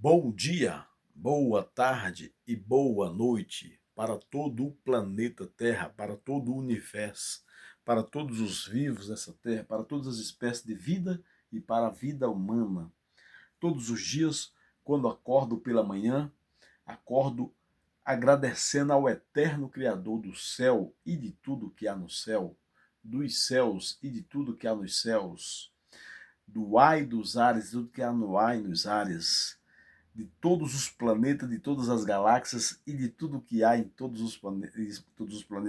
Bom dia, boa tarde e boa noite para todo o planeta Terra, para todo o universo, para todos os vivos dessa Terra, para todas as espécies de vida e para a vida humana. Todos os dias, quando acordo pela manhã, acordo agradecendo ao eterno Criador do céu e de tudo que há no céu, dos céus e de tudo que há nos céus, do ar e dos ares, de tudo que há no ar e nos ares, de todos os planetas, de todas as galáxias e de tudo que há em todos os planetas,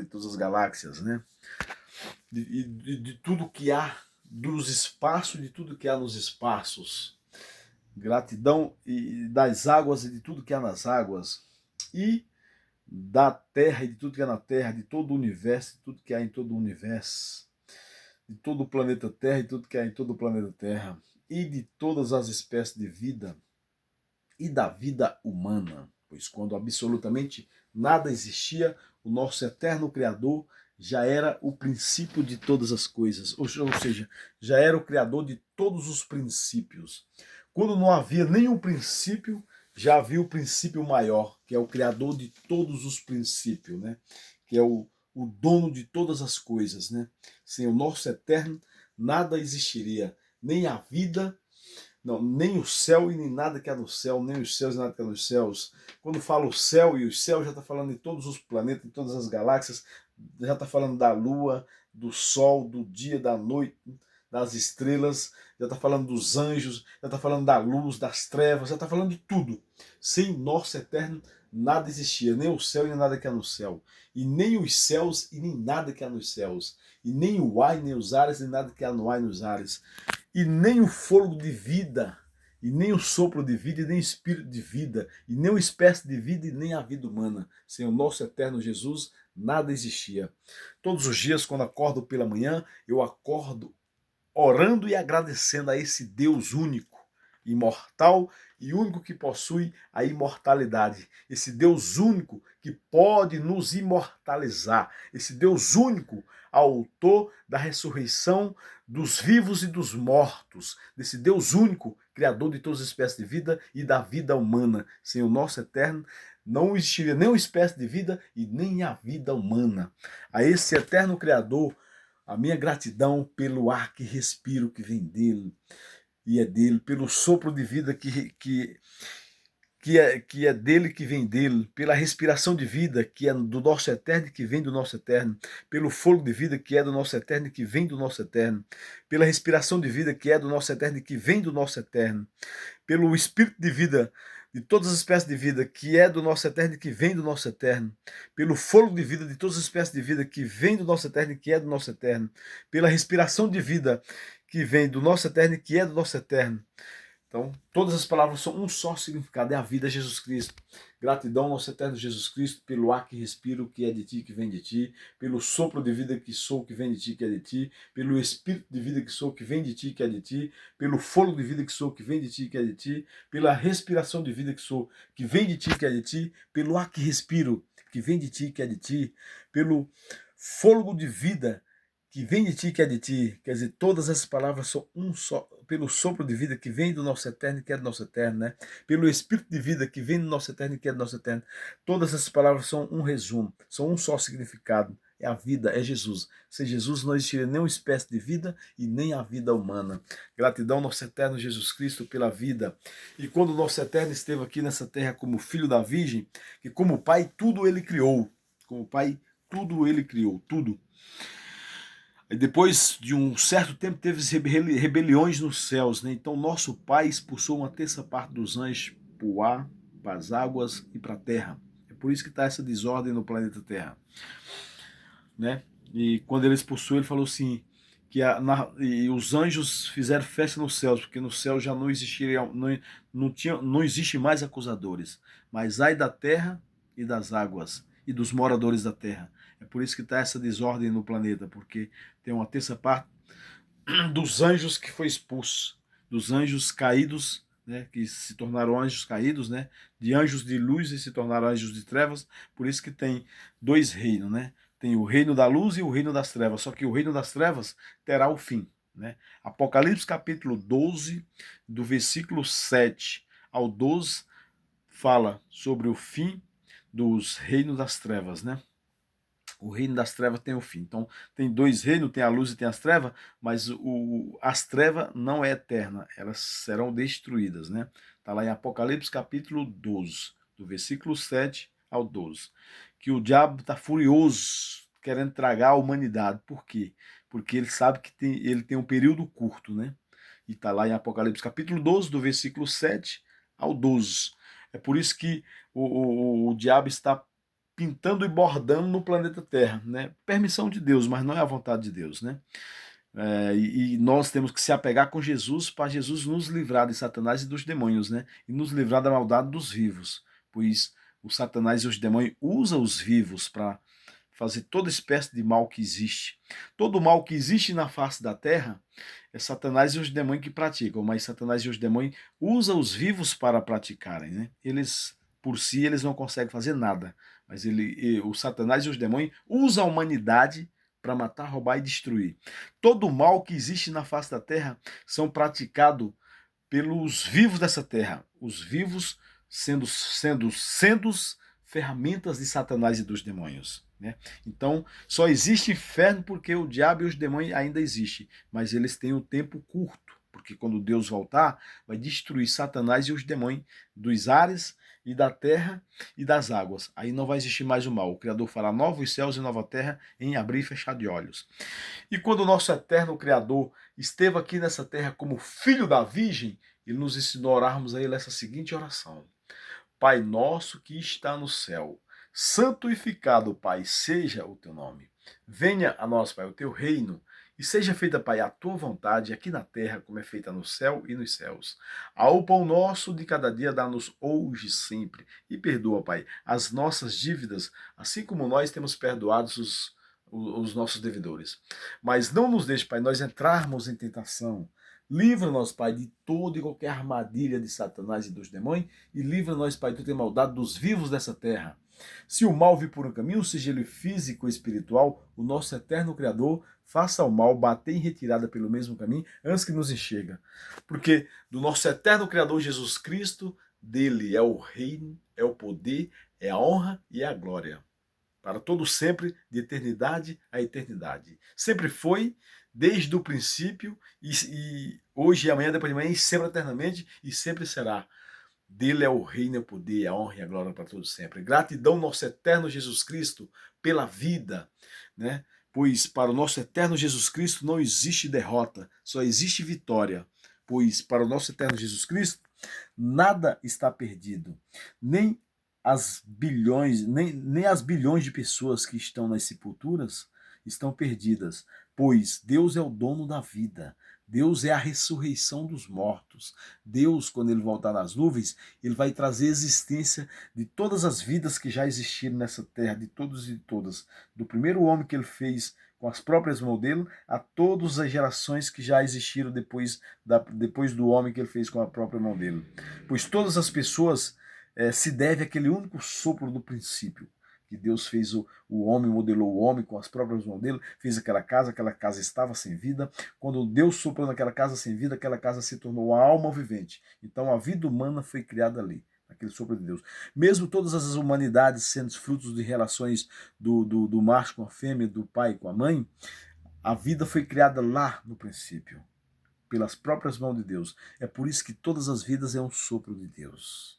todas as galáxias, né? De tudo que há dos espaços, de tudo que há nos espaços. Gratidão e das águas e de tudo que há nas águas. E da terra e de tudo que há na terra, de todo o universo, de tudo que há em todo o universo. De todo o planeta Terra e tudo que há em todo o planeta Terra. E de todas as espécies de vida e da vida humana, pois quando absolutamente nada existia, o nosso eterno Criador já era o princípio de todas as coisas, ou seja, já era o Criador de todos os princípios. Quando não havia nenhum princípio, já havia o princípio maior, que é o Criador de todos os princípios, né? Que é o dono de todas as coisas, né? Sem o nosso eterno, nada existiria, nem a vida, não, nem o céu e nem nada que há no céu, nem os céus e nada que há nos céus. Quando fala o céu e os céus, já está falando de todos os planetas, de todas as galáxias, já está falando da lua, do sol, do dia, da noite, das estrelas, já está falando dos anjos, já está falando da luz, das trevas, já está falando de tudo. Sem nosso eterno, nada existia, nem o céu e nem nada que há no céu, e nem os céus e nem nada que há nos céus, e nem o ar, nem os ares, nem nada que há no ar e nos ares, e nem o fôlego de vida, e nem o sopro de vida, e nem o espírito de vida, e nem uma espécie de vida, e nem a vida humana. Sem o nosso eterno Jesus, nada existia. Todos os dias, quando acordo pela manhã, eu acordo orando e agradecendo a esse Deus único, imortal e único que possui a imortalidade. Esse Deus único que pode nos imortalizar. Esse Deus único, autor da ressurreição dos vivos e dos mortos. Desse Deus único, criador de todas as espécies de vida e da vida humana. Sem o nosso eterno, não existiria nenhuma espécie de vida e nem a vida humana. A esse eterno Criador, a minha gratidão pelo ar que respiro, que vem dele e é dele, pelo sopro de vida que é dele, que vem dele, pela respiração de vida que é do nosso eterno e que vem do nosso eterno, pelo fôlego de vida que é do nosso eterno e que vem do nosso eterno, pela respiração de vida que é do nosso eterno e que vem do nosso eterno, pelo espírito de vida de todas as espécies de vida que é do nosso eterno e que vem do nosso eterno, pelo fôlego de vida de todas as espécies de vida que vem do nosso eterno e que é do nosso eterno, pela respiração de vida que vem do nosso eterno e que é do nosso eterno. Então, todas as palavras são um só significado, é a vida de Jesus Cristo. Gratidão ao nosso eterno Jesus Cristo pelo ar que respiro, que é de ti, que vem de ti, pelo sopro de vida que sou, que vem de ti, que é de ti, pelo espírito de vida que sou, que vem de ti, que é de ti, pelo fôlego de vida que sou, que vem de ti, que é de ti, pela respiração de vida que sou, que vem de ti, que é de ti, pelo ar que respiro, que vem de ti, que é de ti, pelo fôlego de vida que vem de ti, que é de ti. Quer dizer, todas essas palavras são um só, pelo sopro de vida que vem do nosso eterno e que é do nosso eterno, né? Pelo espírito de vida que vem do nosso eterno e que é do nosso eterno. Todas essas palavras são um resumo, são um só significado. É a vida, é Jesus. Sem Jesus não existiria nenhuma espécie de vida e nem a vida humana. Gratidão ao nosso eterno Jesus Cristo pela vida. E quando o nosso eterno esteve aqui nessa terra como filho da Virgem, que como Pai tudo ele criou. Como Pai tudo ele criou, tudo. E depois de um certo tempo teve rebeliões nos céus, né? Então nosso Pai expulsou uma terça parte dos anjos para o ar, para as águas e para a terra. É por isso que está essa desordem no planeta Terra, né? E quando ele expulsou, ele falou assim que e os anjos fizeram festa nos céus, porque no céu já não existiria, não existe mais acusadores, mas ai da terra e das águas e dos moradores da terra. É por isso que está essa desordem no planeta, porque tem uma terça parte dos anjos que foi expulso, dos anjos caídos, né, que se tornaram anjos caídos, né, de anjos de luz e se tornaram anjos de trevas. Por isso que tem dois reinos, né? Tem o reino da luz e o reino das trevas, só que o reino das trevas terá o fim, né? Apocalipse capítulo 12, do versículo 7 ao 12 fala sobre o fim dos reinos das trevas, né? O reino das trevas tem o fim. Então, tem dois reinos, tem a luz e tem as trevas, mas as trevas não é eterna, elas serão destruídas, né? Está lá em Apocalipse capítulo 12, do versículo 7 ao 12, que o diabo está furioso, querendo tragar a humanidade. Por quê? Porque ele sabe que ele tem um período curto, né? E está lá em Apocalipse capítulo 12, do versículo 7 ao 12. É por isso que o diabo está pintando e bordando no planeta Terra, né? Permissão de Deus, mas não é a vontade de Deus, né? E nós temos que se apegar com Jesus para Jesus nos livrar de Satanás e dos demônios, né? E nos livrar da maldade dos vivos, pois o Satanás e os demônios usam os vivos para fazer toda espécie de mal que existe. Todo mal que existe na face da terra é Satanás e os demônios que praticam, mas Satanás e os demônios usam os vivos para praticarem, né? Eles, por si, eles não conseguem fazer nada, mas o Satanás e os demônios usam a humanidade para matar, roubar e destruir. Todo o mal que existe na face da terra são praticados pelos vivos dessa terra. Os vivos sendo ferramentas de Satanás e dos demônios, né? Então, só existe inferno porque o diabo e os demônios ainda existem, mas eles têm um tempo curto, porque quando Deus voltar, vai destruir Satanás e os demônios dos ares e da terra e das águas. Aí não vai existir mais o mal. O Criador fará novos céus e nova terra em abrir e fechar de olhos. E quando o nosso eterno Criador esteve aqui nessa terra como filho da Virgem, ele nos ensinou a orarmos a ele essa seguinte oração: Pai nosso que está no céu, santificado, Pai, seja o teu nome. Venha a nós, Pai, o teu reino, e seja feita, Pai, a tua vontade, aqui na terra, como é feita no céu e nos céus. Ao pão nosso de cada dia, dá-nos hoje sempre. E perdoa, Pai, as nossas dívidas, assim como nós temos perdoado os nossos devedores. Mas não nos deixe, Pai, nós entrarmos em tentação. Livra-nos, Pai, de toda e qualquer armadilha de Satanás e dos demônios, e livra-nos, Pai, de toda maldade dos vivos dessa terra. Se o mal vir por um caminho, seja ele físico ou espiritual, o nosso eterno Criador faça o mal bater em retirada pelo mesmo caminho antes que nos enxerga. Porque do nosso eterno Criador Jesus Cristo, dele é o reino, é o poder, é a honra e é a glória. Para todo sempre, de eternidade a eternidade. Sempre foi, desde o princípio, e hoje e amanhã, depois de amanhã, e sempre eternamente, e sempre será. Dele é o reino, é o poder, a honra e a glória para todos sempre. Gratidão, nosso eterno Jesus Cristo, pela vida, né? Pois para o nosso eterno Jesus Cristo não existe derrota, só existe vitória. Pois para o nosso eterno Jesus Cristo, nada está perdido. Nem as bilhões, nem as bilhões de pessoas que estão nas sepulturas estão perdidas. Pois Deus é o dono da vida. Deus é a ressurreição dos mortos. Deus, quando ele voltar nas nuvens, ele vai trazer existência de todas as vidas que já existiram nessa terra, de todos e todas. Do primeiro homem que ele fez com as próprias mãos dele, a todas as gerações que já existiram depois do homem que ele fez com a própria mão dele. Pois todas as pessoas se devem àquele único sopro do princípio, que Deus fez o homem, modelou o homem com as próprias mãos dele, fez aquela casa estava sem vida. Quando Deus soprou naquela casa sem vida, aquela casa se tornou uma alma vivente. Então a vida humana foi criada ali, naquele sopro de Deus. Mesmo todas as humanidades sendo frutos de relações do macho com a fêmea, do pai com a mãe, a vida foi criada lá no princípio, pelas próprias mãos de Deus. É por isso que todas as vidas é um sopro de Deus.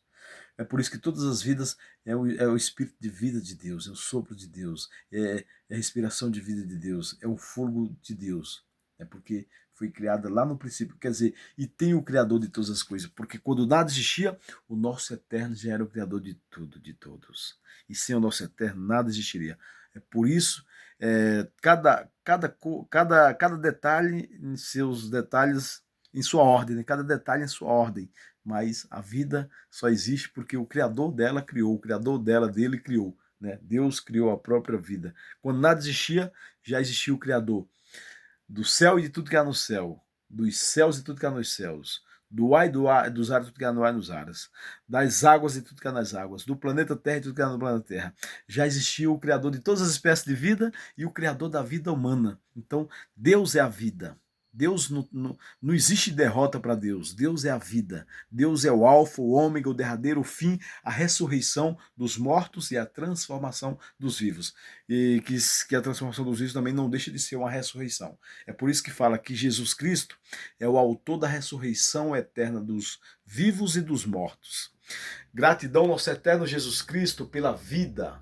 É por isso que todas as vidas é o espírito de vida de Deus, é o sopro de Deus, é a respiração de vida de Deus, é o fogo de Deus. É porque foi criada lá no princípio, quer dizer, e tem o Criador de todas as coisas, porque quando nada existia, o nosso Eterno já era o Criador de tudo, de todos. E sem o nosso Eterno nada existiria. É por isso, cada detalhe em seus detalhes, em sua ordem, né? Cada detalhe em sua ordem. Mas a vida só existe porque o Criador dela criou, o Criador dele criou, né? Deus criou a própria vida. Quando nada existia, já existia o Criador do céu e de tudo que há no céu, dos céus e tudo que há nos céus, do ar e dos ares e tudo que há no ar e nos ares, das águas e tudo que há nas águas, do planeta Terra e tudo que há no planeta Terra. Já existia o Criador de todas as espécies de vida e o Criador da vida humana. Então, Deus é a vida. Deus não existe derrota para Deus. Deus é a vida. Deus é o alfa, o ômega, o derradeiro, o fim, a ressurreição dos mortos e a transformação dos vivos. E que a transformação dos vivos também não deixa de ser uma ressurreição. É por isso que fala que Jesus Cristo é o autor da ressurreição eterna dos vivos e dos mortos. Gratidão, nosso eterno Jesus Cristo, pela vida,